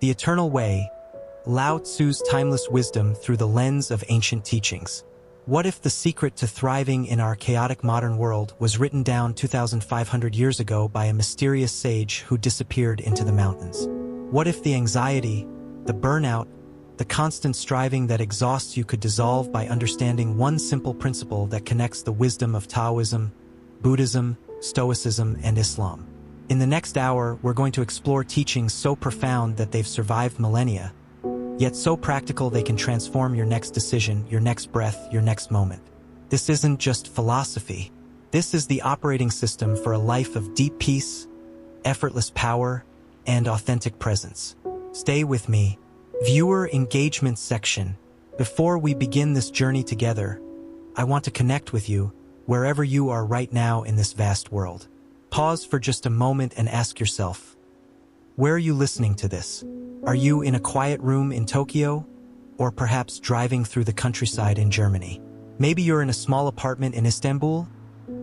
The Eternal Way, Lao Tzu's timeless wisdom through the lens of ancient teachings. What if the secret to thriving in our chaotic modern world was written down 2,500 years ago by a mysterious sage who disappeared into the mountains? What if the anxiety, the burnout, the constant striving that exhausts you could dissolve by understanding one simple principle that connects the wisdom of Taoism, Buddhism, Stoicism, and Islam? In the next hour, we're going to explore teachings so profound that they've survived millennia, yet so practical they can transform your next decision, your next breath, your next moment. This isn't just philosophy. This is the operating system for a life of deep peace, effortless power, and authentic presence. Stay with me. Viewer engagement section. Before we begin this journey together, I want to connect with you wherever you are right now in this vast world. Pause for just a moment and ask yourself, where are you listening to this? Are you in a quiet room in Tokyo? Or perhaps driving through the countryside in Germany? Maybe you're in a small apartment in Istanbul?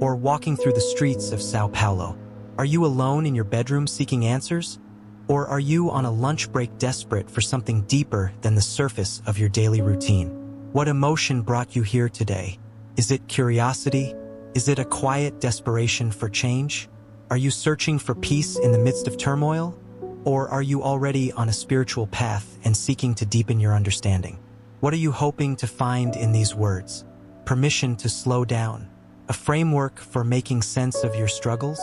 Or walking through the streets of Sao Paulo? Are you alone in your bedroom seeking answers? Or are you on a lunch break desperate for something deeper than the surface of your daily routine? What emotion brought you here today? Is it curiosity? Is it a quiet desperation for change? Are you searching for peace in the midst of turmoil? Or are you already on a spiritual path and seeking to deepen your understanding? What are you hoping to find in these words? Permission to slow down? A framework for making sense of your struggles?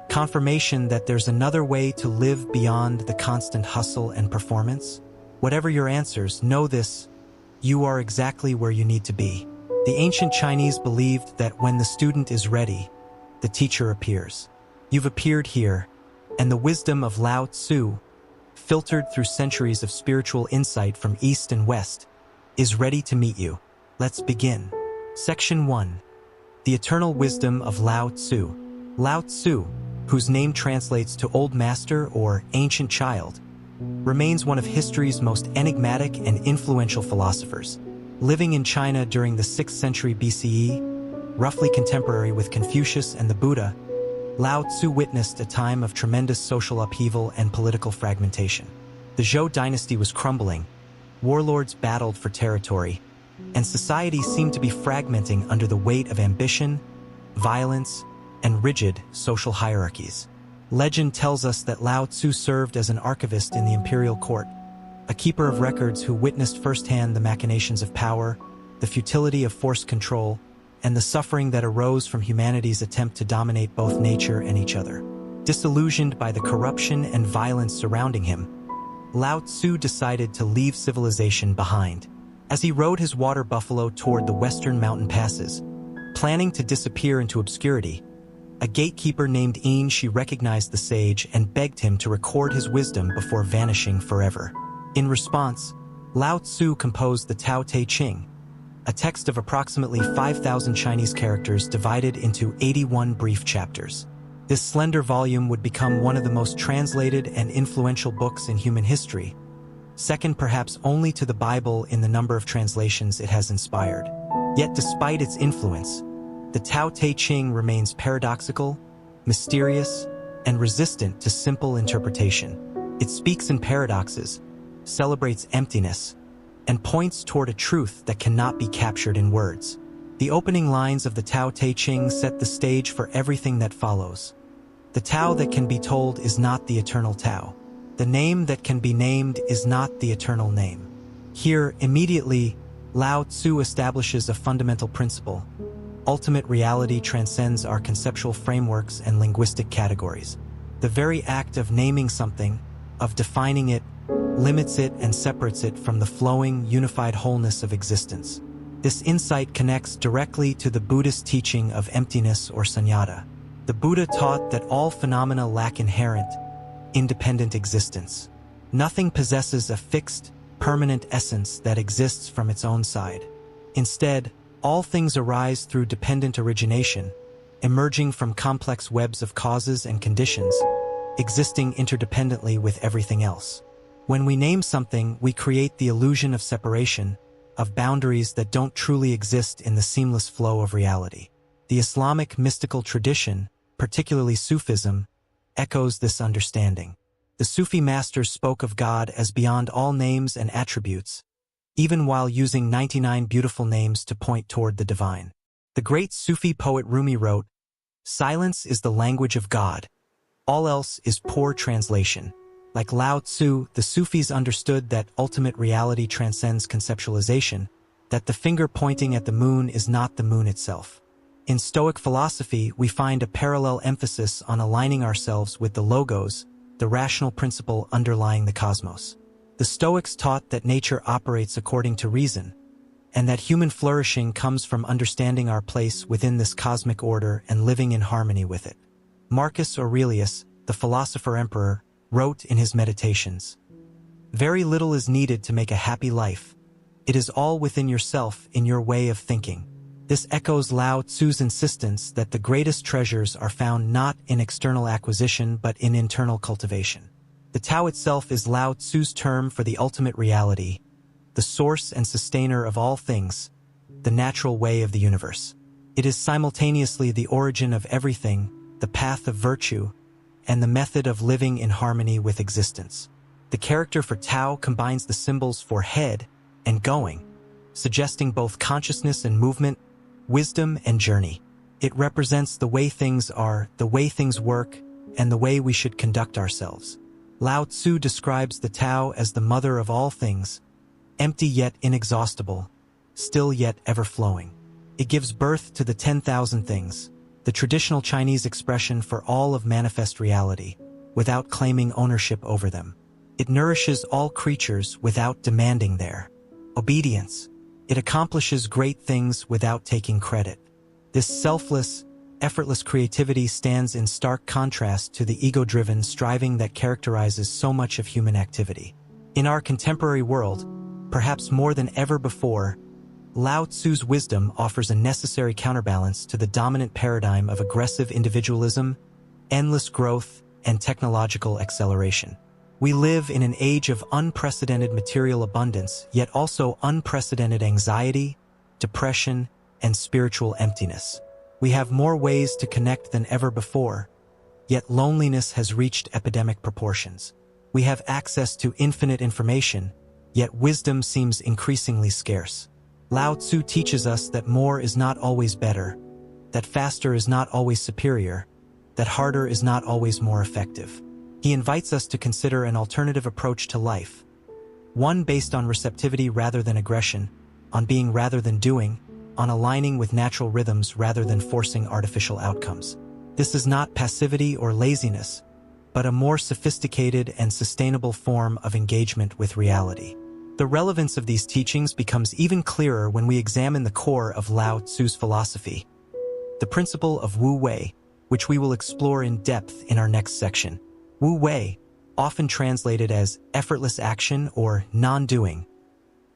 Confirmation that there's another way to live beyond the constant hustle and performance? Whatever your answers, know this: you are exactly where you need to be. The ancient Chinese believed that when the student is ready, the teacher appears. You've appeared here, and the wisdom of Lao Tzu, filtered through centuries of spiritual insight from East and West, is ready to meet you. Let's begin. Section 1. The Eternal Wisdom of Lao Tzu. Lao Tzu, whose name translates to Old Master or Ancient Child, remains one of history's most enigmatic and influential philosophers. Living in China during the 6th century BCE, roughly contemporary with Confucius and the Buddha, Lao Tzu witnessed a time of tremendous social upheaval and political fragmentation. The Zhou dynasty was crumbling, warlords battled for territory, and society seemed to be fragmenting under the weight of ambition, violence, and rigid social hierarchies. Legend tells us that Lao Tzu served as an archivist in the imperial court, a keeper of records who witnessed firsthand the machinations of power, the futility of forced control, and the suffering that arose from humanity's attempt to dominate both nature and each other. Disillusioned by the corruption and violence surrounding him, Lao Tzu decided to leave civilization behind. As he rode his water buffalo toward the western mountain passes, planning to disappear into obscurity, a gatekeeper named Yin Shi recognized the sage and begged him to record his wisdom before vanishing forever. In response, Lao Tzu composed the Tao Te Ching, a text of approximately 5,000 Chinese characters divided into 81 brief chapters. This slender volume would become one of the most translated and influential books in human history, second perhaps only to the Bible in the number of translations it has inspired. Yet despite its influence, the Tao Te Ching remains paradoxical, mysterious, and resistant to simple interpretation. It speaks in paradoxes, celebrates emptiness, and points toward a truth that cannot be captured in words. The opening lines of the Tao Te Ching set the stage for everything that follows. The Tao that can be told is not the eternal Tao. The name that can be named is not the eternal name. Here, immediately, Lao Tzu establishes a fundamental principle. Ultimate reality transcends our conceptual frameworks and linguistic categories. The very act of naming something, of defining it, limits it and separates it from the flowing, unified wholeness of existence. This insight connects directly to the Buddhist teaching of emptiness or sunyata. The Buddha taught that all phenomena lack inherent, independent existence. Nothing possesses a fixed, permanent essence that exists from its own side. Instead, all things arise through dependent origination, emerging from complex webs of causes and conditions, existing interdependently with everything else. When we name something, we create the illusion of separation, of boundaries that don't truly exist in the seamless flow of reality. The Islamic mystical tradition, particularly Sufism, echoes this understanding. The Sufi masters spoke of God as beyond all names and attributes, even while using 99 beautiful names to point toward the divine. The great Sufi poet Rumi wrote, "Silence is the language of God. All else is poor translation." Like Lao Tzu, the Sufis understood that ultimate reality transcends conceptualization, that the finger pointing at the moon is not the moon itself. In Stoic philosophy, we find a parallel emphasis on aligning ourselves with the logos, the rational principle underlying the cosmos. The Stoics taught that nature operates according to reason, and that human flourishing comes from understanding our place within this cosmic order and living in harmony with it. Marcus Aurelius, the philosopher-emperor, wrote in his Meditations, "Very little is needed to make a happy life. It is all within yourself in your way of thinking." This echoes Lao Tzu's insistence that the greatest treasures are found not in external acquisition but in internal cultivation. The Tao itself is Lao Tzu's term for the ultimate reality, the source and sustainer of all things, the natural way of the universe. It is simultaneously the origin of everything, the path of virtue, and the method of living in harmony with existence. The character for Tao combines the symbols for head and going, suggesting both consciousness and movement, wisdom and journey. It represents the way things are, the way things work, and the way we should conduct ourselves. Lao Tzu describes the Tao as the mother of all things, empty yet inexhaustible, still yet ever-flowing. It gives birth to the 10,000 things, the traditional Chinese expression for all of manifest reality, without claiming ownership over them. It nourishes all creatures without demanding their obedience. It accomplishes great things without taking credit. This selfless, effortless creativity stands in stark contrast to the ego-driven striving that characterizes so much of human activity. In our contemporary world, perhaps more than ever before, Lao Tzu's wisdom offers a necessary counterbalance to the dominant paradigm of aggressive individualism, endless growth, and technological acceleration. We live in an age of unprecedented material abundance, yet also unprecedented anxiety, depression, and spiritual emptiness. We have more ways to connect than ever before, yet loneliness has reached epidemic proportions. We have access to infinite information, yet wisdom seems increasingly scarce. Lao Tzu teaches us that more is not always better, that faster is not always superior, that harder is not always more effective. He invites us to consider an alternative approach to life, one based on receptivity rather than aggression, on being rather than doing, on aligning with natural rhythms rather than forcing artificial outcomes. This is not passivity or laziness, but a more sophisticated and sustainable form of engagement with reality. The relevance of these teachings becomes even clearer when we examine the core of Lao Tzu's philosophy, the principle of Wu Wei, which we will explore in depth in our next section. Wu Wei, often translated as effortless action or non-doing,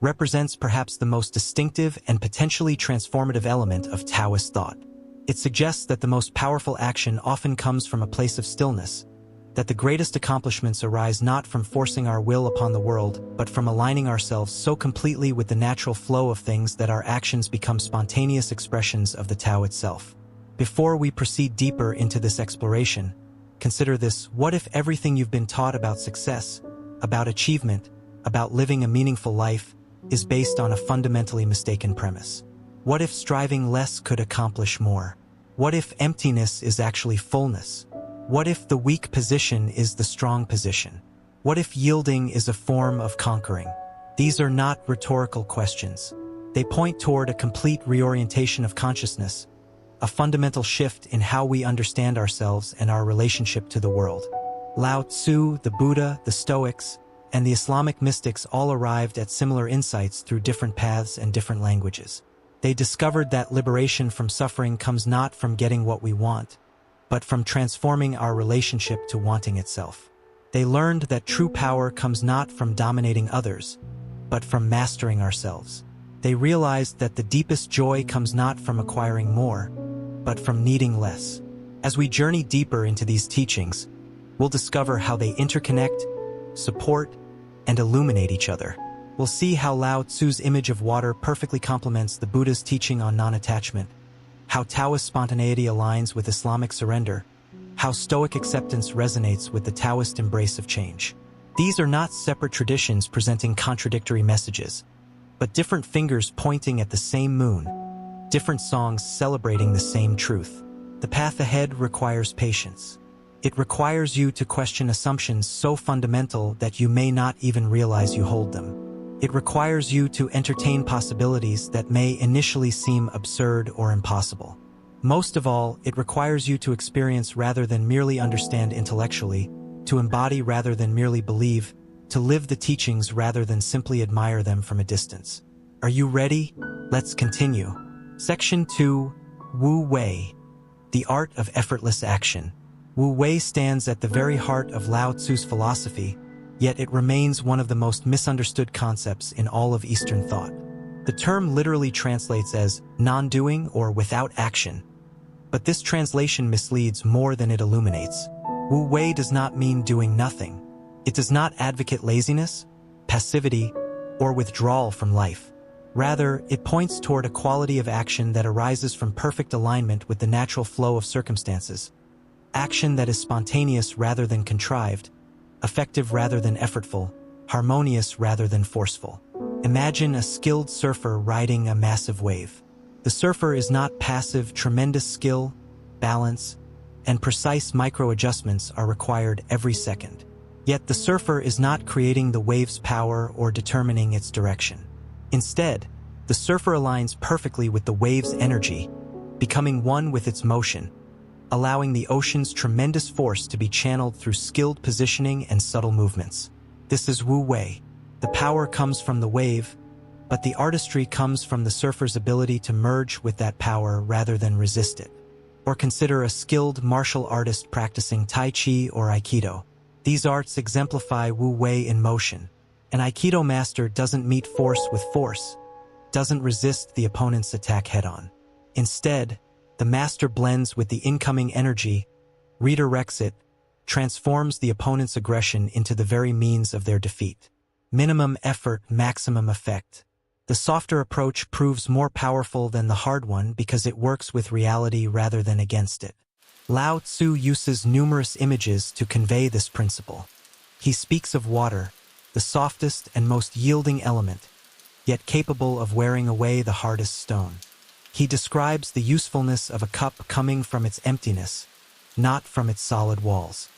represents perhaps the most distinctive and potentially transformative element of Taoist thought. It suggests that the most powerful action often comes from a place of stillness, that the greatest accomplishments arise not from forcing our will upon the world, but from aligning ourselves so completely with the natural flow of things that our actions become spontaneous expressions of the Tao itself. Before we proceed deeper into this exploration, consider this: what if everything you've been taught about success, about achievement, about living a meaningful life, is based on a fundamentally mistaken premise? What if striving less could accomplish more? What if emptiness is actually fullness? What if the weak position is the strong position? What if yielding is a form of conquering? These are not rhetorical questions. They point toward a complete reorientation of consciousness, a fundamental shift in how we understand ourselves and our relationship to the world. Lao Tzu, the Buddha, the Stoics, and the Islamic mystics all arrived at similar insights through different paths and different languages. They discovered that liberation from suffering comes not from getting what we want, but from transforming our relationship to wanting itself. They learned that true power comes not from dominating others, but from mastering ourselves. They realized that the deepest joy comes not from acquiring more, but from needing less. As we journey deeper into these teachings, we'll discover how they interconnect, support, and illuminate each other. We'll see how Lao Tzu's image of water perfectly complements the Buddha's teaching on non-attachment, how Taoist spontaneity aligns with Islamic surrender, how Stoic acceptance resonates with the Taoist embrace of change. These are not separate traditions presenting contradictory messages, but different fingers pointing at the same moon, different songs celebrating the same truth. The path ahead requires patience. It requires you to question assumptions so fundamental that you may not even realize you hold them. It requires you to entertain possibilities that may initially seem absurd or impossible. Most of all, it requires you to experience rather than merely understand intellectually, to embody rather than merely believe, to live the teachings rather than simply admire them from a distance. Are you ready? Let's continue. Section 2. Wu Wei, the art of effortless action. Wu Wei stands at the very heart of Lao Tzu's philosophy, yet it remains one of the most misunderstood concepts in all of Eastern thought. The term literally translates as non-doing or without action, but this translation misleads more than it illuminates. Wu Wei does not mean doing nothing. It does not advocate laziness, passivity, or withdrawal from life. Rather, it points toward a quality of action that arises from perfect alignment with the natural flow of circumstances. Action that is spontaneous rather than contrived, effective rather than effortful, harmonious rather than forceful. Imagine a skilled surfer riding a massive wave. The surfer is not passive. Tremendous skill, balance, and precise micro-adjustments are required every second. Yet the surfer is not creating the wave's power or determining its direction. Instead, the surfer aligns perfectly with the wave's energy, becoming one with its motion, allowing the ocean's tremendous force to be channeled through skilled positioning and subtle movements. This is Wu Wei. The power comes from the wave, but the artistry comes from the surfer's ability to merge with that power rather than resist it. Or consider a skilled martial artist practicing Tai Chi or Aikido. These arts exemplify Wu Wei in motion. An Aikido master doesn't meet force with force, doesn't resist the opponent's attack head-on. Instead, the master blends with the incoming energy, redirects it, transforms the opponent's aggression into the very means of their defeat. Minimum effort, maximum effect. The softer approach proves more powerful than the hard one because it works with reality rather than against it. Lao Tzu uses numerous images to convey this principle. He speaks of water, the softest and most yielding element, yet capable of wearing away the hardest stone. He describes the usefulness of a cup coming from its emptiness, not from its solid walls.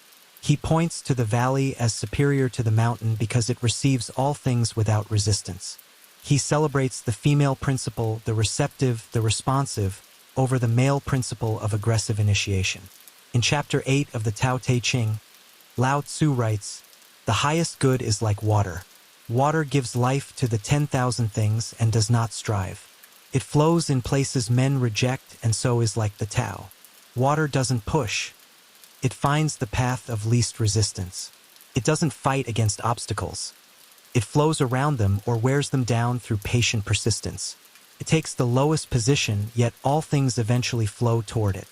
He points to the valley as superior to the mountain because it receives all things without resistance. He celebrates the female principle, the receptive, the responsive, over the male principle of aggressive initiation. In Chapter 8 of the Tao Te Ching, Lao Tzu writes, "The highest good is like water. Water gives life to the 10,000 things and does not strive. It flows in places men reject and so is like the Tao. Water doesn't push. It finds the path of least resistance. It doesn't fight against obstacles. It flows around them or wears them down through patient persistence. It takes the lowest position, yet all things eventually flow toward it.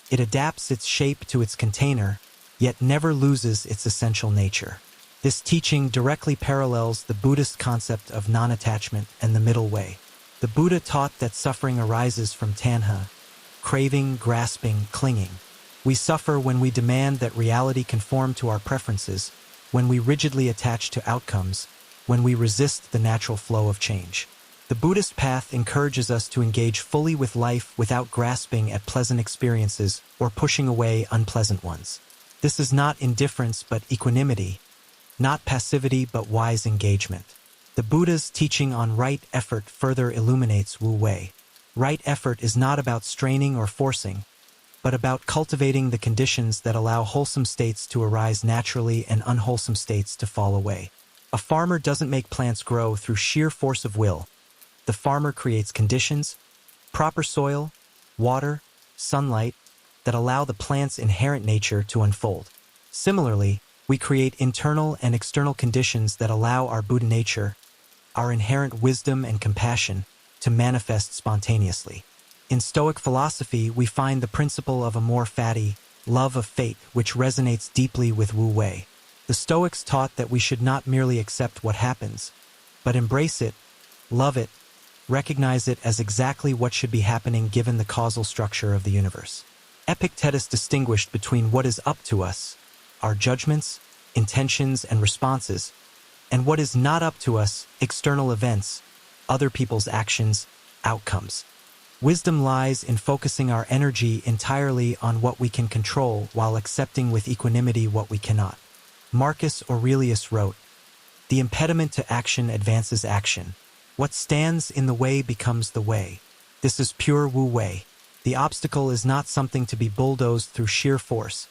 It adapts its shape to its container, yet never loses its essential nature." This teaching directly parallels the Buddhist concept of non-attachment and the middle way. The Buddha taught that suffering arises from tanha, craving, grasping, clinging. We suffer when we demand that reality conform to our preferences, when we rigidly attach to outcomes, when we resist the natural flow of change. The Buddhist path encourages us to engage fully with life without grasping at pleasant experiences or pushing away unpleasant ones. This is not indifference but equanimity, not passivity but wise engagement. The Buddha's teaching on right effort further illuminates Wu Wei. Right effort is not about straining or forcing, but about cultivating the conditions that allow wholesome states to arise naturally and unwholesome states to fall away. A farmer doesn't make plants grow through sheer force of will. The farmer creates conditions, proper soil, water, sunlight, that allow the plant's inherent nature to unfold. Similarly, we create internal and external conditions that allow our Buddha nature, our inherent wisdom and compassion, to manifest spontaneously. In Stoic philosophy, we find the principle of amor fati, love of fate, which resonates deeply with Wu Wei. The Stoics taught that we should not merely accept what happens, but embrace it, love it, recognize it as exactly what should be happening given the causal structure of the universe. Epictetus distinguished between what is up to us, our judgments, intentions, and responses, and what is not up to us, external events, other people's actions, outcomes. Wisdom lies in focusing our energy entirely on what we can control while accepting with equanimity what we cannot. Marcus Aurelius wrote, "The impediment to action advances action. What stands in the way becomes the way." This is pure Wu Wei. The obstacle is not something to be bulldozed through sheer force,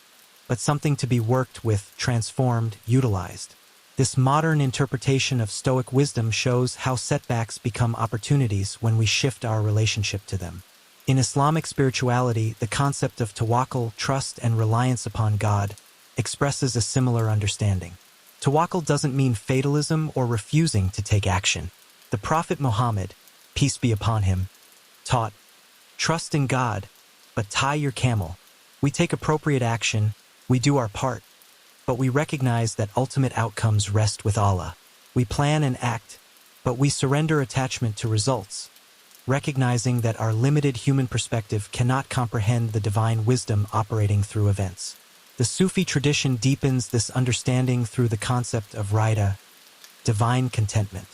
but something to be worked with, transformed, utilized. This modern interpretation of Stoic wisdom shows how setbacks become opportunities when we shift our relationship to them. In Islamic spirituality, the concept of tawakkul, trust and reliance upon God, expresses a similar understanding. Tawakkul doesn't mean fatalism or refusing to take action. The Prophet Muhammad, peace be upon him, taught, "Trust in God, but tie your camel." We take appropriate action, we do our part, but we recognize that ultimate outcomes rest with Allah. We plan and act, but we surrender attachment to results, recognizing that our limited human perspective cannot comprehend the divine wisdom operating through events. The Sufi tradition deepens this understanding through the concept of rida, divine contentment.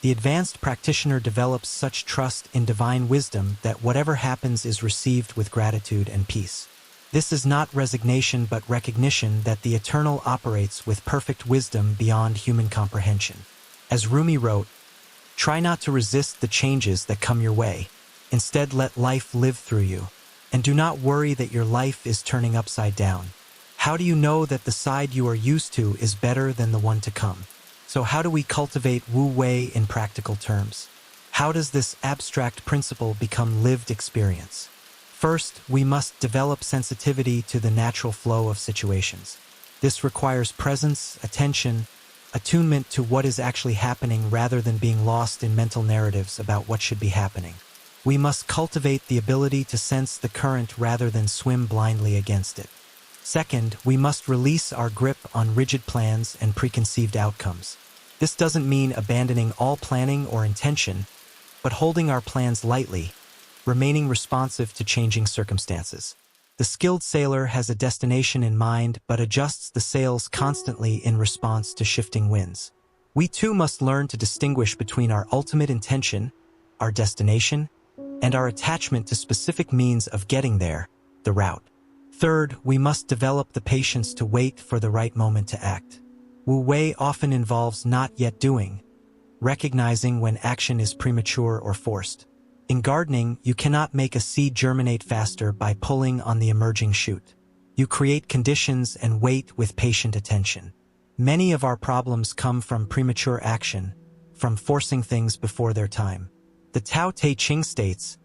The advanced practitioner develops such trust in divine wisdom that whatever happens is received with gratitude and peace. This is not resignation but recognition that the eternal operates with perfect wisdom beyond human comprehension. As Rumi wrote, "Try not to resist the changes that come your way. Instead, let life live through you. And do not worry that your life is turning upside down. How do you know that the side you are used to is better than the one to come?" So how do we cultivate Wu Wei in practical terms? How does this abstract principle become lived experience? First, we must develop sensitivity to the natural flow of situations. This requires presence, attention, attunement to what is actually happening rather than being lost in mental narratives about what should be happening. We must cultivate the ability to sense the current rather than swim blindly against it. Second, we must release our grip on rigid plans and preconceived outcomes. This doesn't mean abandoning all planning or intention, but holding our plans lightly, remaining responsive to changing circumstances. The skilled sailor has a destination in mind but adjusts the sails constantly in response to shifting winds. We too must learn to distinguish between our ultimate intention, our destination, and our attachment to specific means of getting there, the route. Third, we must develop the patience to wait for the right moment to act. Wu Wei often involves not yet doing, recognizing when action is premature or forced. In gardening, you cannot make a seed germinate faster by pulling on the emerging shoot. You create conditions and wait with patient attention. Many of our problems come from premature action, from forcing things before their time. The Tao Te Ching states,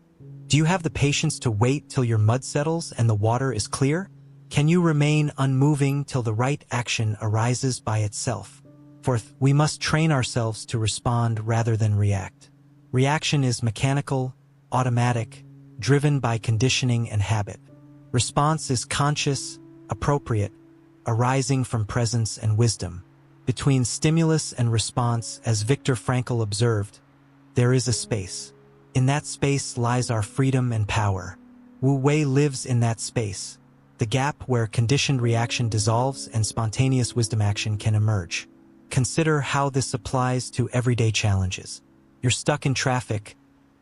"Do you have the patience to wait till your mud settles and the water is clear? Can you remain unmoving till the right action arises by itself?" Fourth, we must train ourselves to respond rather than react. Reaction is mechanical, automatic, driven by conditioning and habit. Response is conscious, appropriate, arising from presence and wisdom. Between stimulus and response, as Viktor Frankl observed, there is a space. In that space lies our freedom and power. Wu Wei lives in that space, the gap where conditioned reaction dissolves and spontaneous wisdom action can emerge. Consider how this applies to everyday challenges. You're stuck in traffic,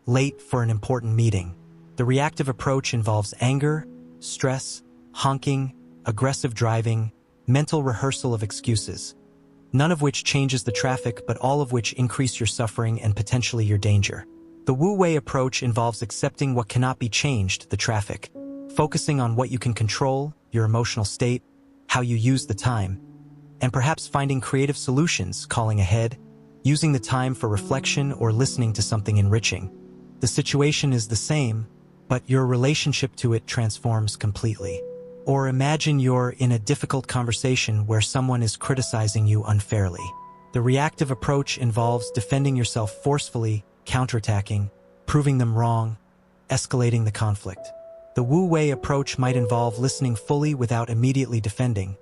late for an important meeting. The reactive approach involves anger, stress, honking, aggressive driving, mental rehearsal of excuses, none of which changes the traffic but all of which increase your suffering and potentially your danger. The Wu Wei approach involves accepting what cannot be changed, the traffic, focusing on what you can control, your emotional state, how you use the time, and perhaps finding creative solutions, calling ahead, using the time for reflection or listening to something enriching. The situation is the same, but your relationship to it transforms completely. Or imagine you're in a difficult conversation where someone is criticizing you unfairly. The reactive approach involves defending yourself forcefully, counterattacking, proving them wrong, escalating the conflict. The Wu Wei approach might involve listening fully without immediately defending,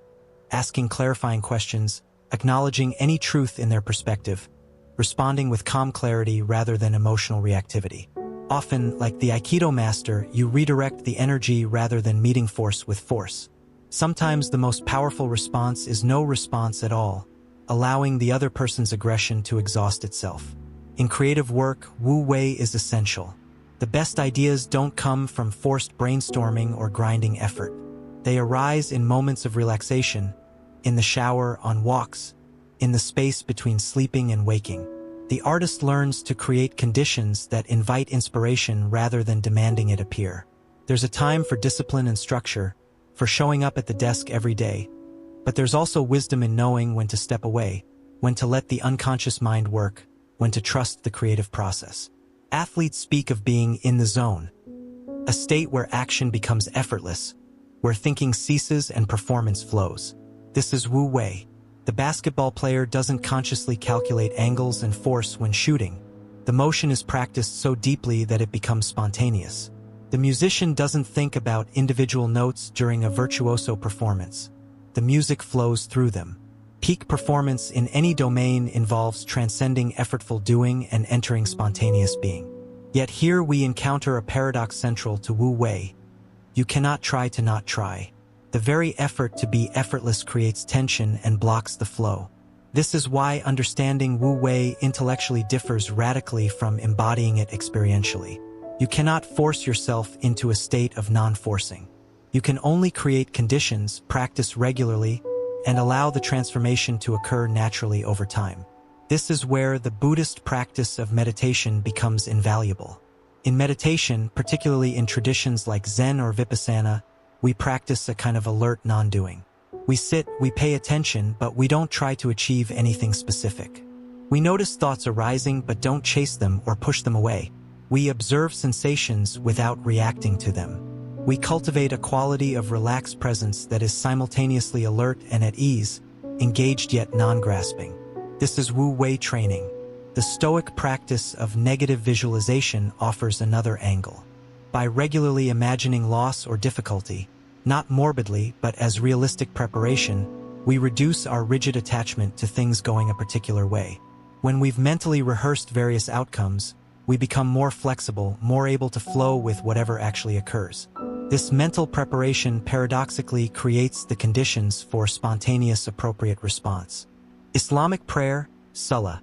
asking clarifying questions, acknowledging any truth in their perspective, responding with calm clarity rather than emotional reactivity. Often, like the Aikido master, you redirect the energy rather than meeting force with force. Sometimes the most powerful response is no response at all, allowing the other person's aggression to exhaust itself. In creative work, Wu Wei is essential. The best ideas don't come from forced brainstorming or grinding effort. They arise in moments of relaxation, in the shower, on walks, in the space between sleeping and waking. The artist learns to create conditions that invite inspiration rather than demanding it appear. There's a time for discipline and structure, for showing up at the desk every day. But there's also wisdom in knowing when to step away, when to let the unconscious mind work, when to trust the creative process. Athletes speak of being in the zone, a state where action becomes effortless, where thinking ceases and performance flows. This is Wu Wei. The basketball player doesn't consciously calculate angles and force when shooting. The motion is practiced so deeply that it becomes spontaneous. The musician doesn't think about individual notes during a virtuoso performance. The music flows through them. Peak performance in any domain involves transcending effortful doing and entering spontaneous being. Yet here we encounter a paradox central to Wu Wei. You cannot try to not try. The very effort to be effortless creates tension and blocks the flow. This is why understanding Wu Wei intellectually differs radically from embodying it experientially. You cannot force yourself into a state of non-forcing. You can only create conditions, practice regularly, and allow the transformation to occur naturally over time. This is where the Buddhist practice of meditation becomes invaluable. In meditation, particularly in traditions like Zen or Vipassana, we practice a kind of alert non-doing. We sit, we pay attention, but we don't try to achieve anything specific. We notice thoughts arising but don't chase them or push them away. We observe sensations without reacting to them. We cultivate a quality of relaxed presence that is simultaneously alert and at ease, engaged yet non-grasping. This is Wu Wei training. The Stoic practice of negative visualization offers another angle. By regularly imagining loss or difficulty, not morbidly but as realistic preparation, we reduce our rigid attachment to things going a particular way. When we've mentally rehearsed various outcomes, we become more flexible, more able to flow with whatever actually occurs. This mental preparation paradoxically creates the conditions for spontaneous appropriate response. Islamic prayer, Salah,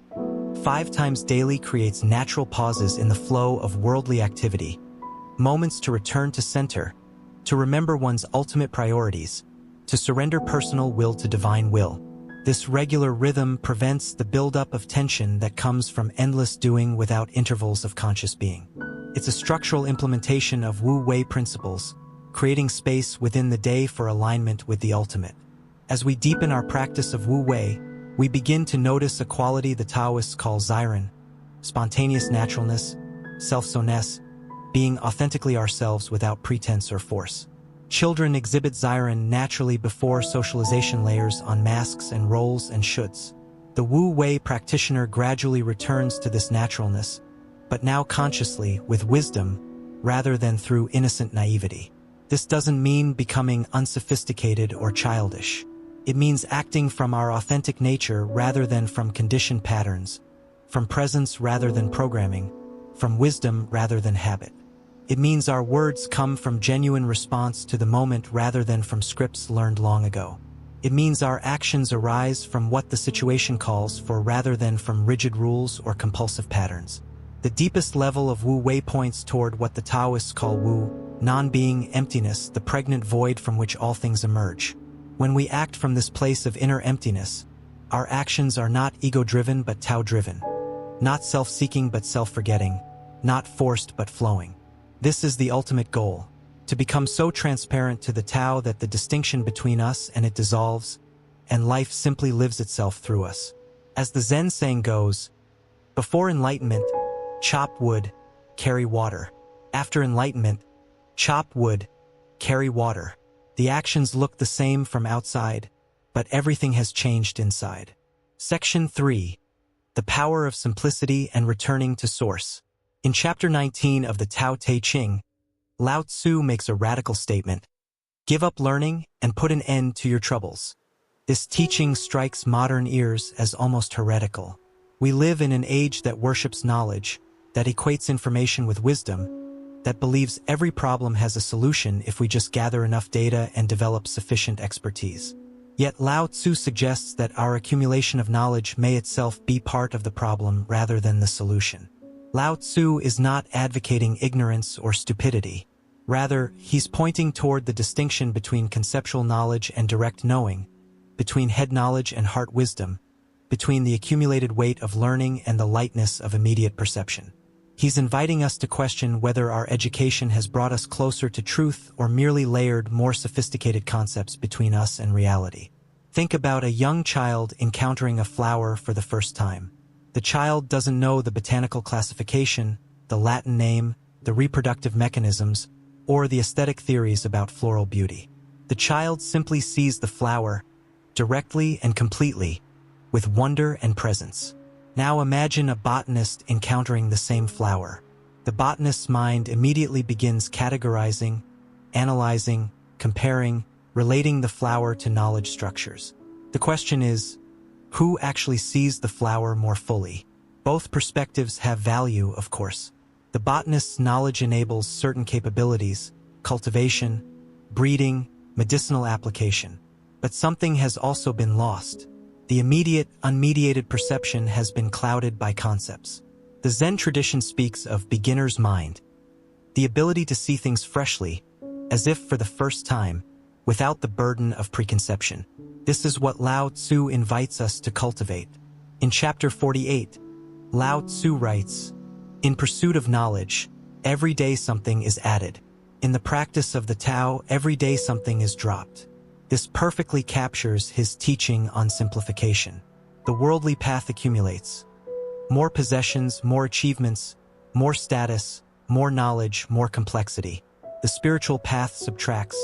5 times daily creates natural pauses in the flow of worldly activity, moments to return to center, to remember one's ultimate priorities, to surrender personal will to divine will. This regular rhythm prevents the buildup of tension that comes from endless doing without intervals of conscious being. It's a structural implementation of Wu Wei principles, creating space within the day for alignment with the ultimate. As we deepen our practice of Wu Wei, we begin to notice a quality the Taoists call Ziren, spontaneous naturalness, self-soness, being authentically ourselves without pretense or force. Children exhibit Ziren naturally before socialization layers on masks and roles and shoulds. The Wu Wei practitioner gradually returns to this naturalness, but now consciously, with wisdom, rather than through innocent naivety. This doesn't mean becoming unsophisticated or childish. It means acting from our authentic nature rather than from conditioned patterns, from presence rather than programming, from wisdom rather than habit. It means our words come from genuine response to the moment rather than from scripts learned long ago. It means our actions arise from what the situation calls for rather than from rigid rules or compulsive patterns. The deepest level of Wu Wei points toward what the Taoists call Wu, non-being, emptiness, the pregnant void from which all things emerge. When we act from this place of inner emptiness, our actions are not ego-driven but Tao-driven, not self-seeking but self-forgetting, not forced but flowing. This is the ultimate goal, to become so transparent to the Tao that the distinction between us and it dissolves, and life simply lives itself through us. As the Zen saying goes, before enlightenment, chop wood, carry water. After enlightenment, chop wood, carry water. The actions look the same from outside, but everything has changed inside. Section 3. The Power of Simplicity and Returning to Source. In Chapter 19 of the Tao Te Ching, Lao Tzu makes a radical statement: give up learning and put an end to your troubles. This teaching strikes modern ears as almost heretical. We live in an age that worships knowledge, that equates information with wisdom, that believes every problem has a solution if we just gather enough data and develop sufficient expertise. Yet Lao Tzu suggests that our accumulation of knowledge may itself be part of the problem rather than the solution. Lao Tzu is not advocating ignorance or stupidity. Rather, he's pointing toward the distinction between conceptual knowledge and direct knowing, between head knowledge and heart wisdom, between the accumulated weight of learning and the lightness of immediate perception. He's inviting us to question whether our education has brought us closer to truth or merely layered more sophisticated concepts between us and reality. Think about a young child encountering a flower for the first time. The child doesn't know the botanical classification, the Latin name, the reproductive mechanisms, or the aesthetic theories about floral beauty. The child simply sees the flower, directly and completely, with wonder and presence. Now imagine a botanist encountering the same flower. The botanist's mind immediately begins categorizing, analyzing, comparing, relating the flower to knowledge structures. The question is, who actually sees the flower more fully? Both perspectives have value, of course. The botanist's knowledge enables certain capabilities, cultivation, breeding, medicinal application. But something has also been lost. The immediate, unmediated perception has been clouded by concepts. The Zen tradition speaks of beginner's mind, the ability to see things freshly, as if for the first time, without the burden of preconception. This is what Lao Tzu invites us to cultivate. In chapter 48, Lao Tzu writes, "In pursuit of knowledge, every day something is added. In the practice of the Tao, every day something is dropped." This perfectly captures his teaching on simplification. The worldly path accumulates. More possessions, more achievements, more status, more knowledge, more complexity. The spiritual path subtracts.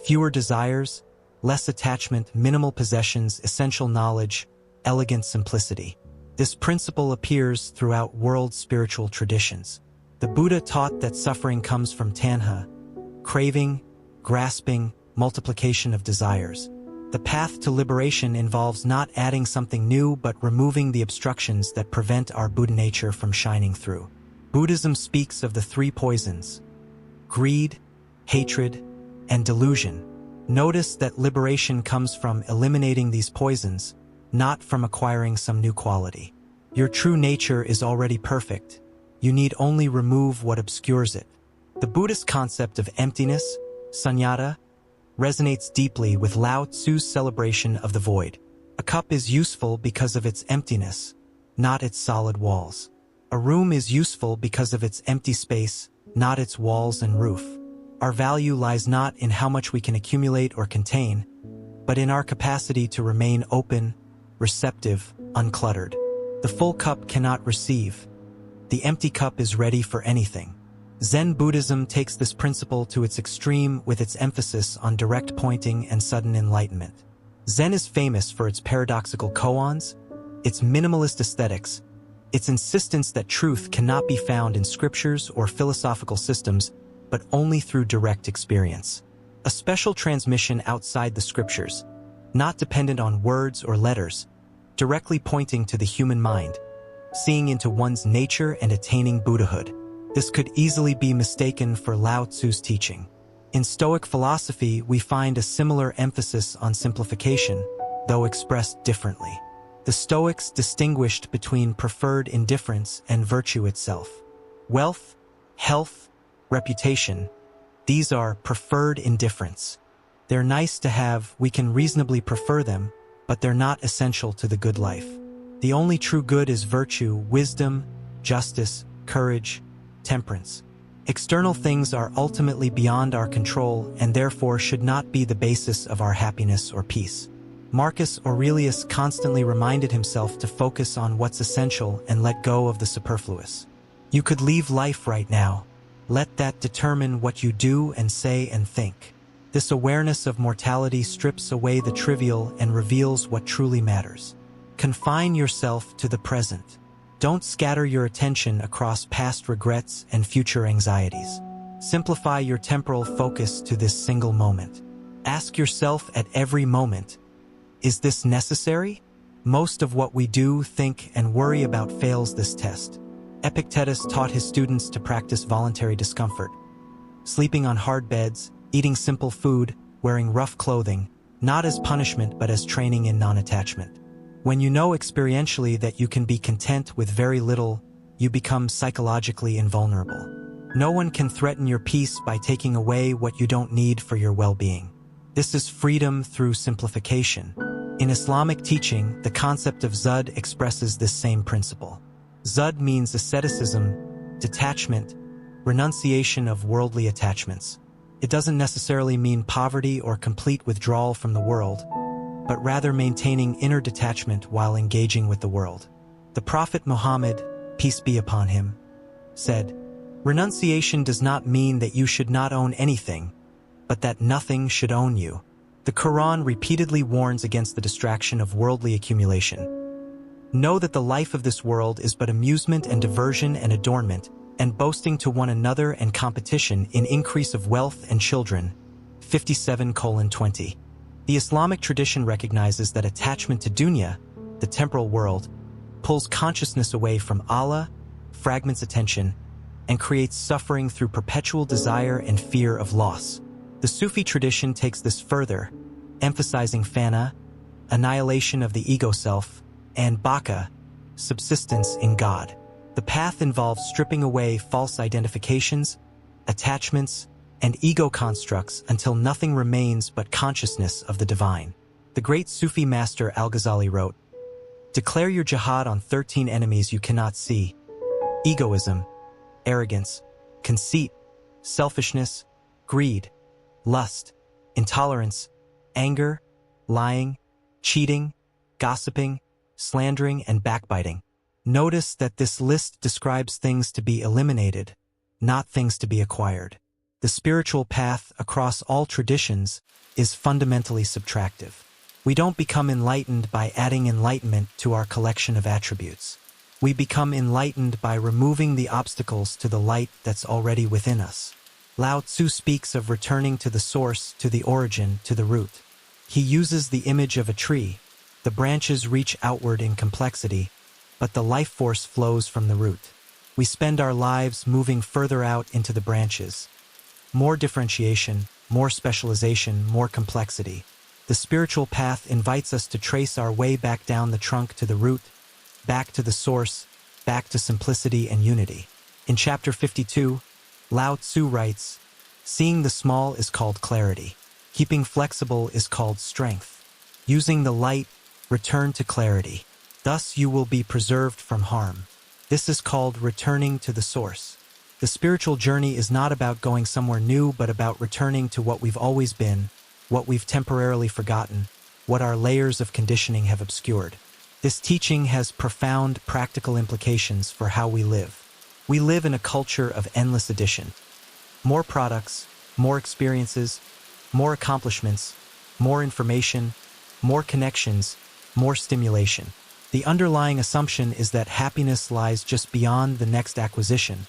Fewer desires, less attachment, minimal possessions, essential knowledge, elegant simplicity. This principle appears throughout world spiritual traditions. The Buddha taught that suffering comes from tanha, craving, grasping, multiplication of desires. The path to liberation involves not adding something new but removing the obstructions that prevent our Buddha nature from shining through. Buddhism speaks of the three poisons: greed, hatred, and delusion. Notice that liberation comes from eliminating these poisons, not from acquiring some new quality. Your true nature is already perfect. You need only remove what obscures it. The Buddhist concept of emptiness, sunyata, resonates deeply with Lao Tzu's celebration of the void. A cup is useful because of its emptiness, not its solid walls. A room is useful because of its empty space, not its walls and roof. Our value lies not in how much we can accumulate or contain, but in our capacity to remain open, receptive, uncluttered. The full cup cannot receive. The empty cup is ready for anything. Zen Buddhism takes this principle to its extreme with its emphasis on direct pointing and sudden enlightenment. Zen is famous for its paradoxical koans, its minimalist aesthetics, its insistence that truth cannot be found in scriptures or philosophical systems, but only through direct experience. A special transmission outside the scriptures, not dependent on words or letters, directly pointing to the human mind, seeing into one's nature and attaining Buddhahood. This could easily be mistaken for Lao Tzu's teaching. In Stoic philosophy, we find a similar emphasis on simplification, though expressed differently. The Stoics distinguished between preferred indifference and virtue itself. Wealth, health, reputation, these are preferred indifference. They're nice to have, we can reasonably prefer them, but they're not essential to the good life. The only true good is virtue, wisdom, justice, courage, temperance. External things are ultimately beyond our control and therefore should not be the basis of our happiness or peace. Marcus Aurelius constantly reminded himself to focus on what's essential and let go of the superfluous. You could leave life right now. Let that determine what you do and say and think. This awareness of mortality strips away the trivial and reveals what truly matters. Confine yourself to the present. Don't scatter your attention across past regrets and future anxieties. Simplify your temporal focus to this single moment. Ask yourself at every moment, is this necessary? Most of what we do, think, and worry about fails this test. Epictetus taught his students to practice voluntary discomfort, sleeping on hard beds, eating simple food, wearing rough clothing, not as punishment but as training in non-attachment. When you know experientially that you can be content with very little, you become psychologically invulnerable. No one can threaten your peace by taking away what you don't need for your well-being. This is freedom through simplification. In Islamic teaching, the concept of Zuhd expresses this same principle. Zuhd means asceticism, detachment, renunciation of worldly attachments. It doesn't necessarily mean poverty or complete withdrawal from the world, but rather maintaining inner detachment while engaging with the world. The Prophet Muhammad, peace be upon him, said, "Renunciation does not mean that you should not own anything, but that nothing should own you." The Quran repeatedly warns against the distraction of worldly accumulation. Know that the life of this world is but amusement and diversion and adornment, and boasting to one another and competition in increase of wealth and children. 57:20. The Islamic tradition recognizes that attachment to dunya, the temporal world, pulls consciousness away from Allah, fragments attention, and creates suffering through perpetual desire and fear of loss. The Sufi tradition takes this further, emphasizing fana, annihilation of the ego self, and baka, subsistence in God. The path involves stripping away false identifications, attachments, and ego constructs until nothing remains but consciousness of the divine. The great Sufi master Al-Ghazali wrote, "Declare your jihad on 13 enemies you cannot see: egoism, arrogance, conceit, selfishness, greed, lust, intolerance, anger, lying, cheating, gossiping, slandering, and backbiting." Notice that this list describes things to be eliminated, not things to be acquired. The spiritual path across all traditions is fundamentally subtractive. We don't become enlightened by adding enlightenment to our collection of attributes. We become enlightened by removing the obstacles to the light that's already within us. Lao Tzu speaks of returning to the source, to the origin, to the root. He uses the image of a tree. The branches reach outward in complexity, but the life force flows from the root. We spend our lives moving further out into the branches. More differentiation, more specialization, more complexity. The spiritual path invites us to trace our way back down the trunk to the root, back to the source, back to simplicity and unity. In chapter 52, Lao Tzu writes, "Seeing the small is called clarity. Keeping flexible is called strength. Using the light, return to clarity. Thus you will be preserved from harm." This is called returning to the source. The spiritual journey is not about going somewhere new, but about returning to what we've always been, what we've temporarily forgotten, what our layers of conditioning have obscured. This teaching has profound practical implications for how we live. We live in a culture of endless addition. More products, more experiences, more accomplishments, more information, more connections, more stimulation. The underlying assumption is that happiness lies just beyond the next acquisition,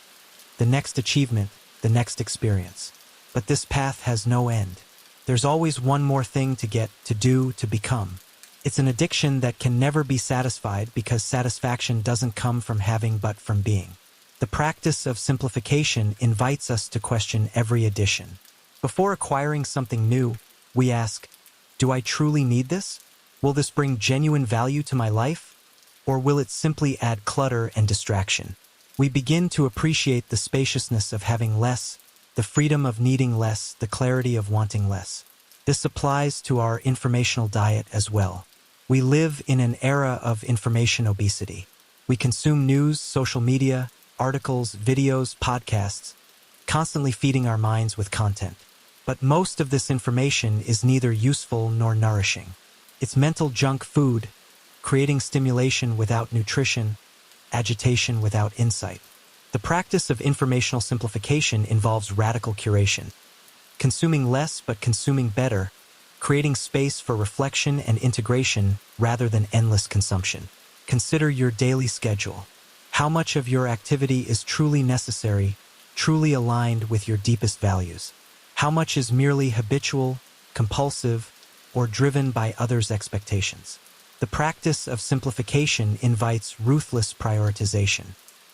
the next achievement, the next experience. But this path has no end. There's always one more thing to get, to do, to become. It's an addiction that can never be satisfied because satisfaction doesn't come from having but from being. The practice of simplification invites us to question every addition. Before acquiring something new, we ask, do I truly need this? Will this bring genuine value to my life? Or will it simply add clutter and distraction? We begin to appreciate the spaciousness of having less, the freedom of needing less, the clarity of wanting less. This applies to our informational diet as well. We live in an era of information obesity. We consume news, social media, articles, videos, podcasts, constantly feeding our minds with content. But most of this information is neither useful nor nourishing. It's mental junk food, creating stimulation without nutrition, agitation without insight. The practice of informational simplification involves radical curation. Consuming less but consuming better, creating space for reflection and integration rather than endless consumption. Consider your daily schedule. How much of your activity is truly necessary, truly aligned with your deepest values? How much is merely habitual, compulsive, or driven by others' expectations? The practice of simplification invites ruthless prioritization.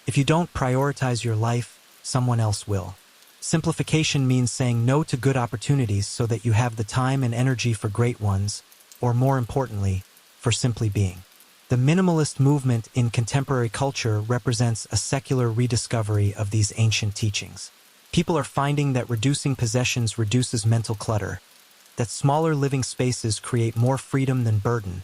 If you don't prioritize your life, someone else will. Simplification means saying no to good opportunities so that you have the time and energy for great ones, or more importantly, for simply being. The minimalist movement in contemporary culture represents a secular rediscovery of these ancient teachings. People are finding that reducing possessions reduces mental clutter, that smaller living spaces create more freedom than burden,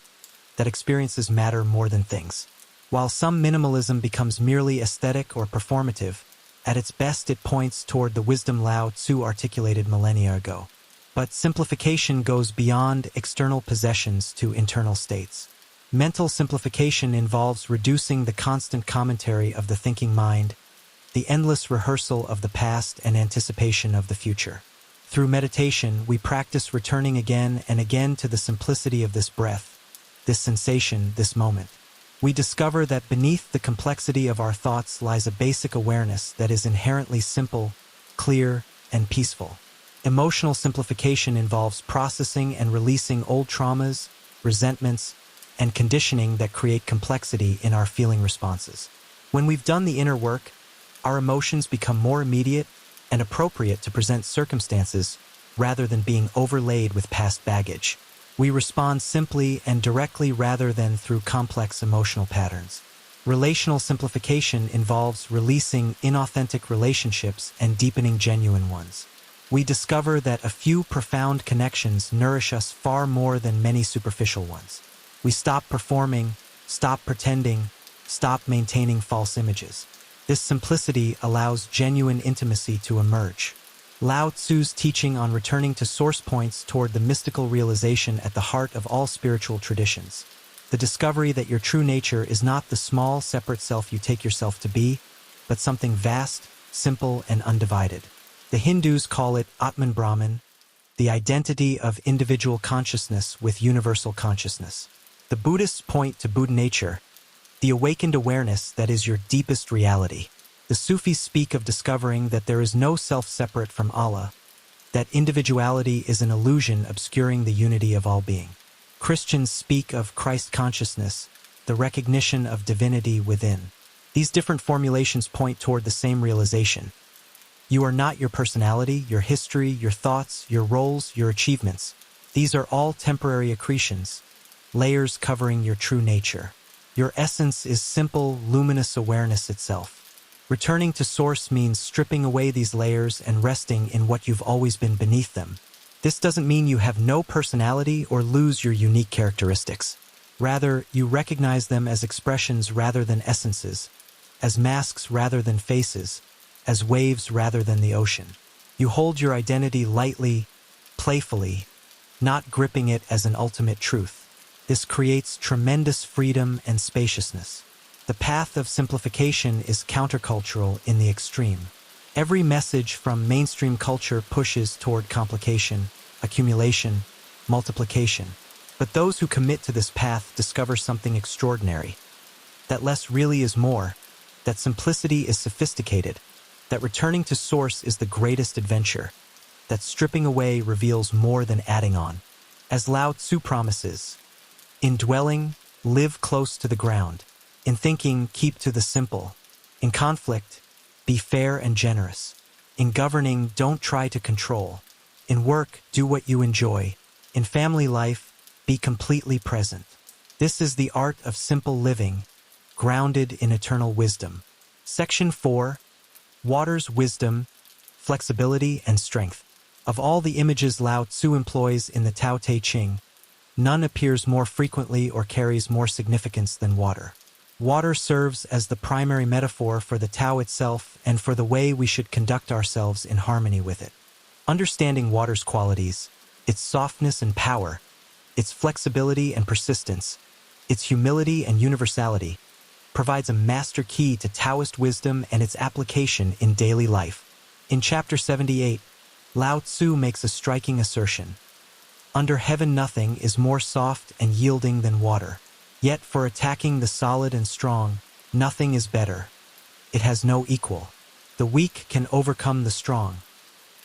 that experiences matter more than things. While some minimalism becomes merely aesthetic or performative, at its best it points toward the wisdom Lao Tzu articulated millennia ago. But simplification goes beyond external possessions to internal states. Mental simplification involves reducing the constant commentary of the thinking mind, the endless rehearsal of the past and anticipation of the future. Through meditation, we practice returning again and again to the simplicity of this breath, this sensation, this moment. We discover that beneath the complexity of our thoughts lies a basic awareness that is inherently simple, clear, and peaceful. Emotional simplification involves processing and releasing old traumas, resentments, and conditioning that create complexity in our feeling responses. When we've done the inner work, our emotions become more immediate and appropriate to present circumstances rather than being overlaid with past baggage. We respond simply and directly rather than through complex emotional patterns. Relational simplification involves releasing inauthentic relationships and deepening genuine ones. We discover that a few profound connections nourish us far more than many superficial ones. We stop performing, stop pretending, stop maintaining false images. This simplicity allows genuine intimacy to emerge. Lao Tzu's teaching on returning to source points toward the mystical realization at the heart of all spiritual traditions. The discovery that your true nature is not the small, separate self you take yourself to be, but something vast, simple, and undivided. The Hindus call it Atman Brahman, the identity of individual consciousness with universal consciousness. The Buddhists point to Buddha nature, the awakened awareness that is your deepest reality. The Sufis speak of discovering that there is no self separate from Allah, that individuality is an illusion obscuring the unity of all being. Christians speak of Christ consciousness, the recognition of divinity within. These different formulations point toward the same realization. You are not your personality, your history, your thoughts, your roles, your achievements. These are all temporary accretions, layers covering your true nature. Your essence is simple, luminous awareness itself. Returning to source means stripping away these layers and resting in what you've always been beneath them. This doesn't mean you have no personality or lose your unique characteristics. Rather, you recognize them as expressions rather than essences, as masks rather than faces, as waves rather than the ocean. You hold your identity lightly, playfully, not gripping it as an ultimate truth. This creates tremendous freedom and spaciousness. The path of simplification is countercultural in the extreme. Every message from mainstream culture pushes toward complication, accumulation, multiplication. But those who commit to this path discover something extraordinary. That less really is more, that simplicity is sophisticated, that returning to source is the greatest adventure, that stripping away reveals more than adding on. As Lao Tzu promises, in dwelling, live close to the ground. In thinking, keep to the simple. In conflict, be fair and generous. In governing, don't try to control. In work, do what you enjoy. In family life, be completely present. This is the art of simple living, grounded in eternal wisdom. Section 4. Water's wisdom, flexibility, and strength. Of all the images Lao Tzu employs in the Tao Te Ching, none appears more frequently or carries more significance than water. Water serves as the primary metaphor for the Tao itself and for the way we should conduct ourselves in harmony with it. Understanding water's qualities, its softness and power, its flexibility and persistence, its humility and universality, provides a master key to Taoist wisdom and its application in daily life. In Chapter 78, Lao Tzu makes a striking assertion. Under heaven nothing is more soft and yielding than water. Yet for attacking the solid and strong, nothing is better. It has no equal. The weak can overcome the strong.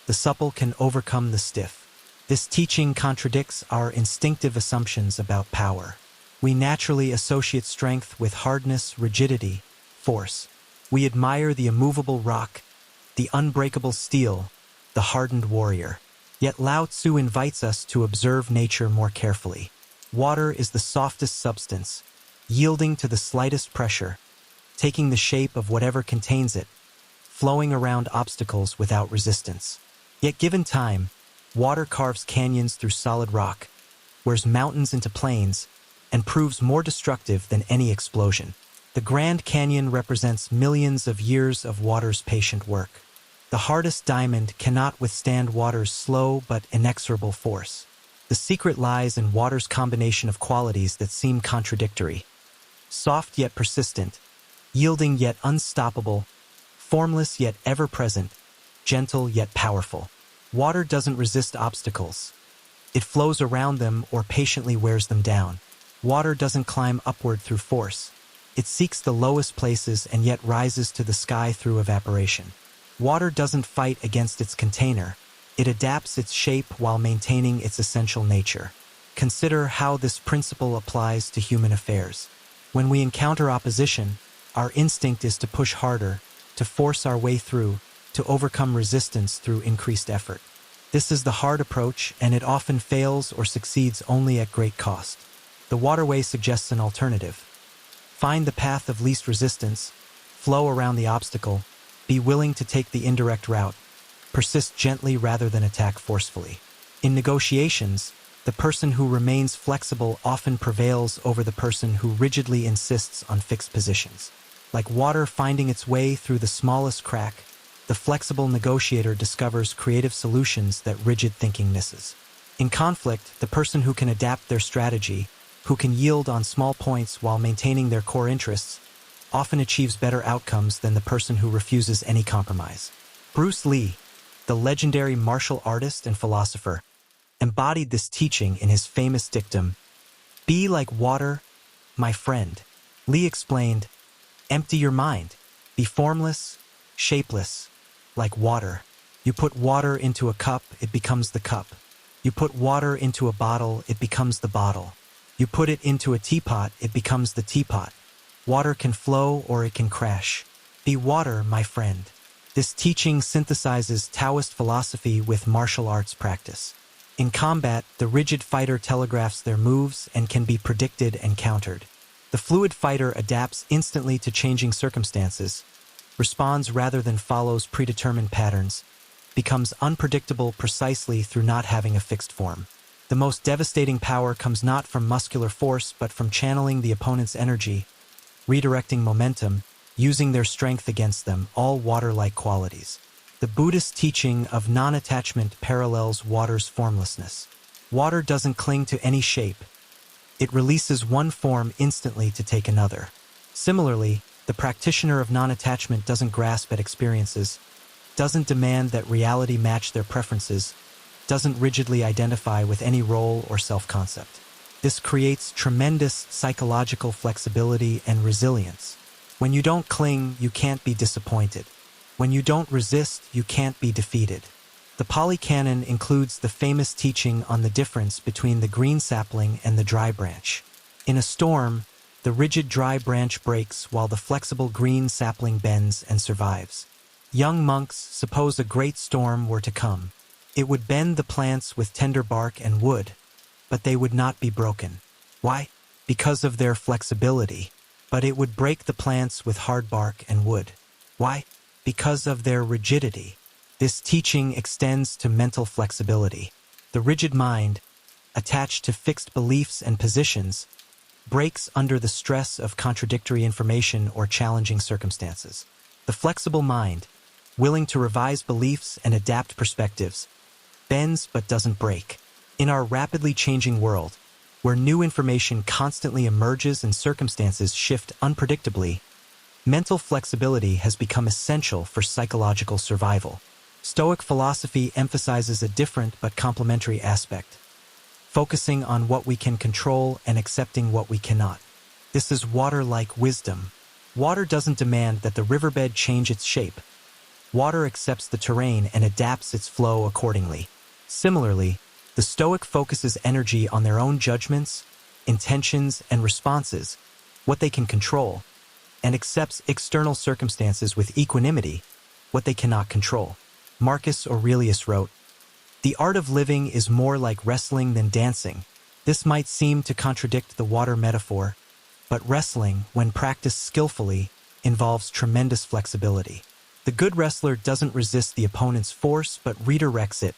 The supple can overcome the stiff. This teaching contradicts our instinctive assumptions about power. We naturally associate strength with hardness, rigidity, force. We admire the immovable rock, the unbreakable steel, the hardened warrior. Yet Lao Tzu invites us to observe nature more carefully. Water is the softest substance, yielding to the slightest pressure, taking the shape of whatever contains it, flowing around obstacles without resistance. Yet given time, water carves canyons through solid rock, wears mountains into plains, and proves more destructive than any explosion. The Grand Canyon represents millions of years of water's patient work. The hardest diamond cannot withstand water's slow but inexorable force. The secret lies in water's combination of qualities that seem contradictory. Soft yet persistent, yielding yet unstoppable, formless yet ever-present, gentle yet powerful. Water doesn't resist obstacles. It flows around them or patiently wears them down. Water doesn't climb upward through force. It seeks the lowest places and yet rises to the sky through evaporation. Water doesn't fight against its container. It adapts its shape while maintaining its essential nature. Consider how this principle applies to human affairs. When we encounter opposition, our instinct is to push harder, to force our way through, to overcome resistance through increased effort. This is the hard approach, and it often fails or succeeds only at great cost. The waterway suggests an alternative. Find the path of least resistance, flow around the obstacle, be willing to take the indirect route, persist gently rather than attack forcefully. In negotiations, the person who remains flexible often prevails over the person who rigidly insists on fixed positions. Like water finding its way through the smallest crack, the flexible negotiator discovers creative solutions that rigid thinking misses. In conflict, the person who can adapt their strategy, who can yield on small points while maintaining their core interests, often achieves better outcomes than the person who refuses any compromise. Bruce Lee, the legendary martial artist and philosopher, embodied this teaching in his famous dictum, "Be like water, my friend." Lee explained, "Empty your mind, be formless, shapeless, like water. You put water into a cup, it becomes the cup. You put water into a bottle, it becomes the bottle. You put it into a teapot, it becomes the teapot. Water can flow or it can crash. Be water, my friend." This teaching synthesizes Taoist philosophy with martial arts practice. In combat, the rigid fighter telegraphs their moves and can be predicted and countered. The fluid fighter adapts instantly to changing circumstances, responds rather than follows predetermined patterns, becomes unpredictable precisely through not having a fixed form. The most devastating power comes not from muscular force but from channeling the opponent's energy, redirecting momentum, using their strength against them, all water-like qualities. The Buddhist teaching of non-attachment parallels water's formlessness. Water doesn't cling to any shape. It releases one form instantly to take another. Similarly, the practitioner of non-attachment doesn't grasp at experiences, doesn't demand that reality match their preferences, doesn't rigidly identify with any role or self-concept. This creates tremendous psychological flexibility and resilience. When you don't cling, you can't be disappointed. When you don't resist, you can't be defeated. The Pali Canon includes the famous teaching on the difference between the green sapling and the dry branch. In a storm, the rigid dry branch breaks while the flexible green sapling bends and survives. Young monks, suppose a great storm were to come. It would bend the plants with tender bark and wood, but they would not be broken. Why? Because of their flexibility. But it would break the plants with hard bark and wood. Why? Because of their rigidity. This teaching extends to mental flexibility. The rigid mind, attached to fixed beliefs and positions, breaks under the stress of contradictory information or challenging circumstances. The flexible mind, willing to revise beliefs and adapt perspectives, bends but doesn't break. In our rapidly changing world, where new information constantly emerges and circumstances shift unpredictably, mental flexibility has become essential for psychological survival. Stoic philosophy emphasizes a different but complementary aspect, focusing on what we can control and accepting what we cannot. This is water-like wisdom. Water doesn't demand that the riverbed change its shape. Water accepts the terrain and adapts its flow accordingly. Similarly, the Stoic focuses energy on their own judgments, intentions, and responses, what they can control, and accepts external circumstances with equanimity, what they cannot control. Marcus Aurelius wrote, "The art of living is more like wrestling than dancing." This might seem to contradict the water metaphor, but wrestling, when practiced skillfully, involves tremendous flexibility. The good wrestler doesn't resist the opponent's force but redirects it,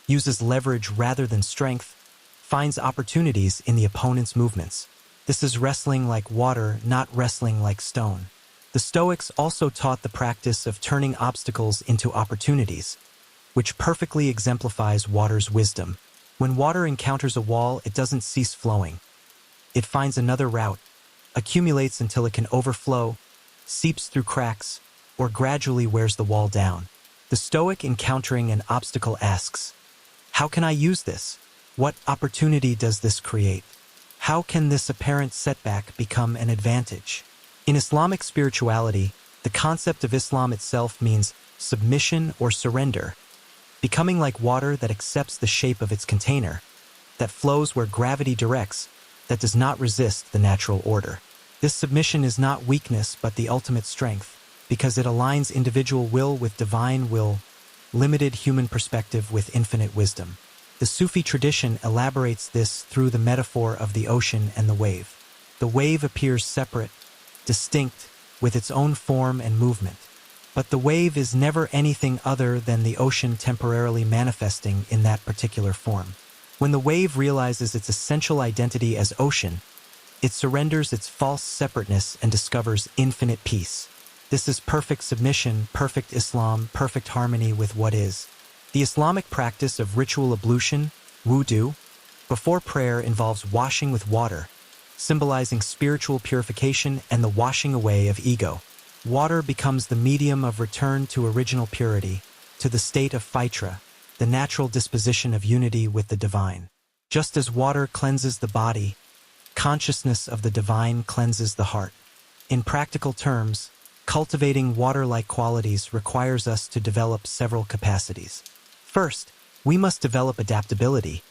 uses leverage rather than strength, finds opportunities in the opponent's movements. This is wrestling like water, not wrestling like stone. The Stoics also taught the practice of turning obstacles into opportunities, which perfectly exemplifies water's wisdom. When water encounters a wall, it doesn't cease flowing. It finds another route, accumulates until it can overflow, seeps through cracks, or gradually wears the wall down. The Stoic, encountering an obstacle, asks, "How can I use this? What opportunity does this create? How can this apparent setback become an advantage?" In Islamic spirituality, the concept of Islam itself means submission or surrender, becoming like water that accepts the shape of its container, that flows where gravity directs, that does not resist the natural order. This submission is not weakness but the ultimate strength, because it aligns individual will with divine will, limited human perspective with infinite wisdom. The Sufi tradition elaborates this through the metaphor of the ocean and the wave. The wave appears separate, distinct, with its own form and movement. But the wave is never anything other than the ocean temporarily manifesting in that particular form. When the wave realizes its essential identity as ocean, it surrenders its false separateness and discovers infinite peace. This is perfect submission, perfect Islam, perfect harmony with what is. The Islamic practice of ritual ablution, wudu, before prayer involves washing with water, symbolizing spiritual purification and the washing away of ego. Water becomes the medium of return to original purity, to the state of Fitra, the natural disposition of unity with the divine. Just as water cleanses the body, consciousness of the divine cleanses the heart. In practical terms, cultivating water-like qualities requires us to develop several capacities. First, we must develop adaptability,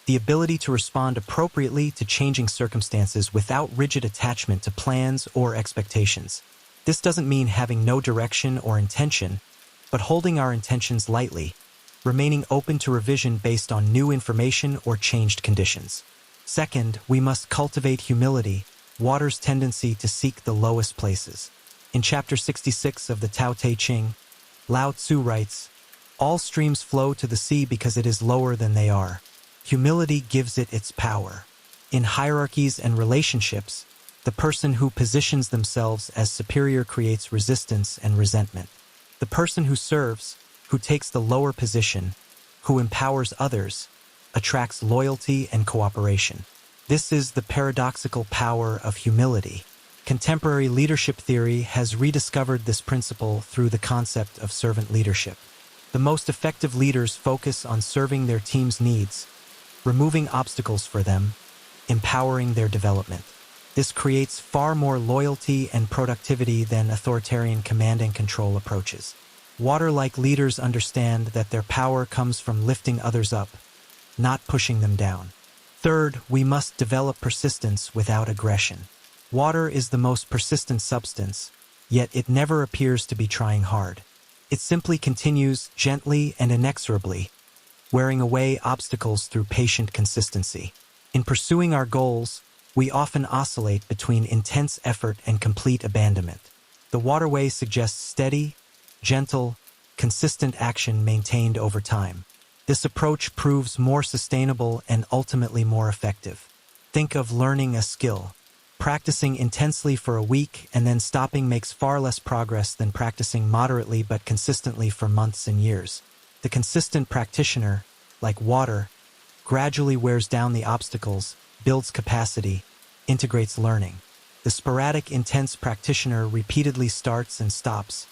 the ability to respond appropriately to changing circumstances without rigid attachment to plans or expectations. This doesn't mean having no direction or intention, but holding our intentions lightly, remaining open to revision based on new information or changed conditions. Second, we must cultivate humility, water's tendency to seek the lowest places. In chapter 66 of the Tao Te Ching, Lao Tzu writes, "All streams flow to the sea because it is lower than they are. Humility gives it its power." In hierarchies and relationships, the person who positions themselves as superior creates resistance and resentment. The person who serves, who takes the lower position, who empowers others, attracts loyalty and cooperation. This is the paradoxical power of humility. Contemporary leadership theory has rediscovered this principle through the concept of servant leadership. The most effective leaders focus on serving their team's needs, removing obstacles for them, empowering their development. This creates far more loyalty and productivity than authoritarian command and control approaches. Water-like leaders understand that their power comes from lifting others up, not pushing them down. Third, we must develop persistence without aggression. Water is the most persistent substance, yet it never appears to be trying hard. It simply continues gently and inexorably, wearing away obstacles through patient consistency. In pursuing our goals, we often oscillate between intense effort and complete abandonment. The waterway suggests steady, gentle, consistent action maintained over time. This approach proves more sustainable and ultimately more effective. Think of learning a skill. Practicing intensely for a week and then stopping makes far less progress than practicing moderately but consistently for months and years. The consistent practitioner, like water, gradually wears down the obstacles, builds capacity, integrates learning. The sporadic, intense practitioner repeatedly starts and stops,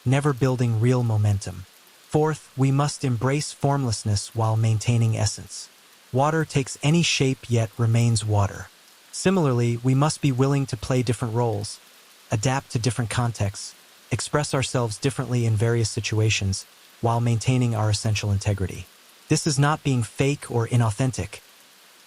never building real momentum. Fourth, we must embrace formlessness while maintaining essence. Water takes any shape yet remains water. Similarly, we must be willing to play different roles, adapt to different contexts, express ourselves differently in various situations, while maintaining our essential integrity. This is not being fake or inauthentic.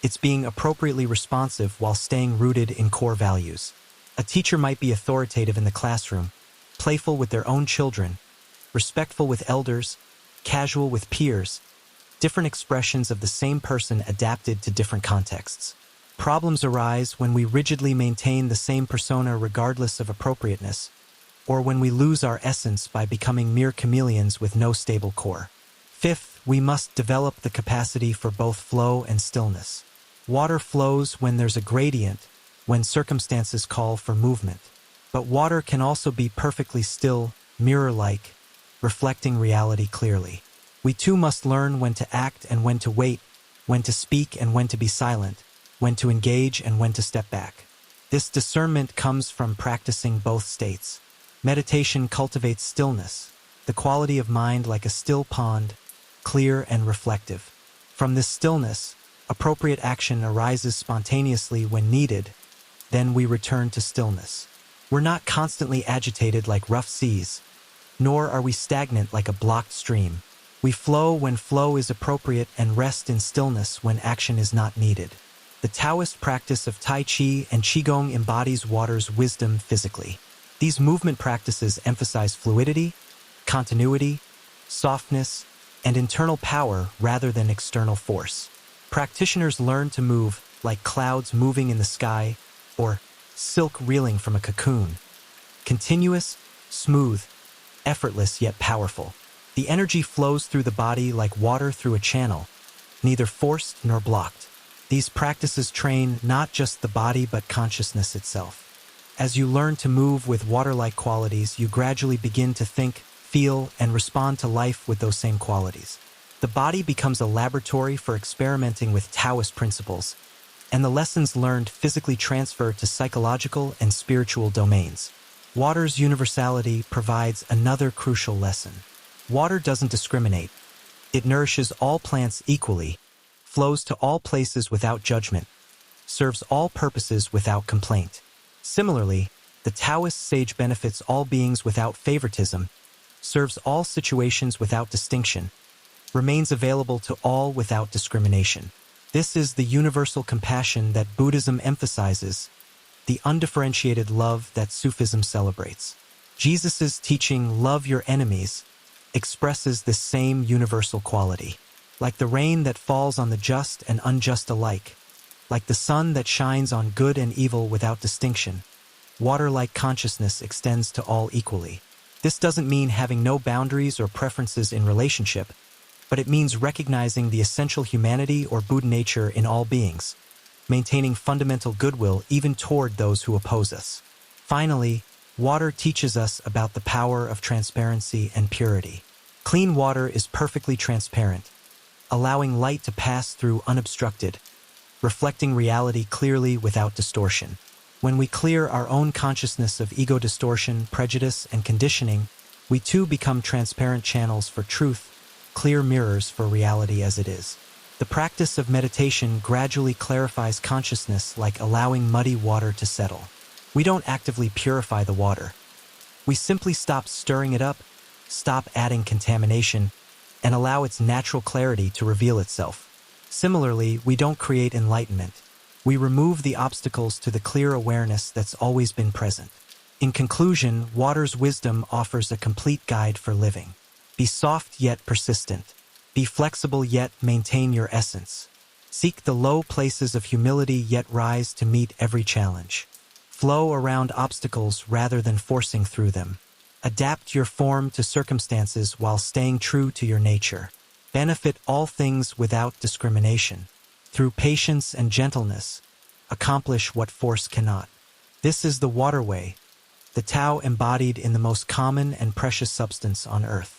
It's being appropriately responsive while staying rooted in core values. A teacher might be authoritative in the classroom, playful with their own children, respectful with elders, casual with peers, different expressions of the same person adapted to different contexts. Problems arise when we rigidly maintain the same persona regardless of appropriateness, or when we lose our essence by becoming mere chameleons with no stable core. Fifth, we must develop the capacity for both flow and stillness. Water flows when there's a gradient, when circumstances call for movement. But water can also be perfectly still, mirror-like, reflecting reality clearly. We too must learn when to act and when to wait, when to speak and when to be silent, when to engage and when to step back. This discernment comes from practicing both states. Meditation cultivates stillness, the quality of mind like a still pond, clear and reflective. From this stillness, appropriate action arises spontaneously when needed, then we return to stillness. We're not constantly agitated like rough seas, nor are we stagnant like a blocked stream. We flow when flow is appropriate and rest in stillness when action is not needed. The Taoist practice of Tai Chi and Qigong embodies water's wisdom physically. These movement practices emphasize fluidity, continuity, softness, and internal power rather than external force. Practitioners learn to move like clouds moving in the sky or silk reeling from a cocoon. Continuous, smooth, effortless yet powerful. The energy flows through the body like water through a channel, neither forced nor blocked. These practices train not just the body but consciousness itself. As you learn to move with water-like qualities, you gradually begin to think, feel, and respond to life with those same qualities. The body becomes a laboratory for experimenting with Taoist principles, and the lessons learned physically transfer to psychological and spiritual domains. Water's universality provides another crucial lesson. Water doesn't discriminate. It nourishes all plants equally, flows to all places without judgment, serves all purposes without complaint. Similarly, the Taoist sage benefits all beings without favoritism, serves all situations without distinction, remains available to all without discrimination. This is the universal compassion that Buddhism emphasizes, the undifferentiated love that Sufism celebrates. Jesus' teaching, "Love your enemies," expresses this same universal quality. Like the rain that falls on the just and unjust alike, like the sun that shines on good and evil without distinction, water-like consciousness extends to all equally. This doesn't mean having no boundaries or preferences in relationship, but it means recognizing the essential humanity or Buddha nature in all beings, maintaining fundamental goodwill even toward those who oppose us. Finally, water teaches us about the power of transparency and purity. Clean water is perfectly transparent, allowing light to pass through unobstructed, reflecting reality clearly without distortion. When we clear our own consciousness of ego distortion, prejudice, and conditioning, we too become transparent channels for truth, clear mirrors for reality as it is. The practice of meditation gradually clarifies consciousness like allowing muddy water to settle. We don't actively purify the water. We simply stop stirring it up, stop adding contamination, and allow its natural clarity to reveal itself. Similarly, we don't create enlightenment. We remove the obstacles to the clear awareness that's always been present. In conclusion, water's wisdom offers a complete guide for living. Be soft yet persistent. Be flexible yet maintain your essence. Seek the low places of humility yet rise to meet every challenge. Flow around obstacles rather than forcing through them. Adapt your form to circumstances while staying true to your nature. Benefit all things without discrimination. Through patience and gentleness, accomplish what force cannot. This is the waterway, the Tao embodied in the most common and precious substance on earth.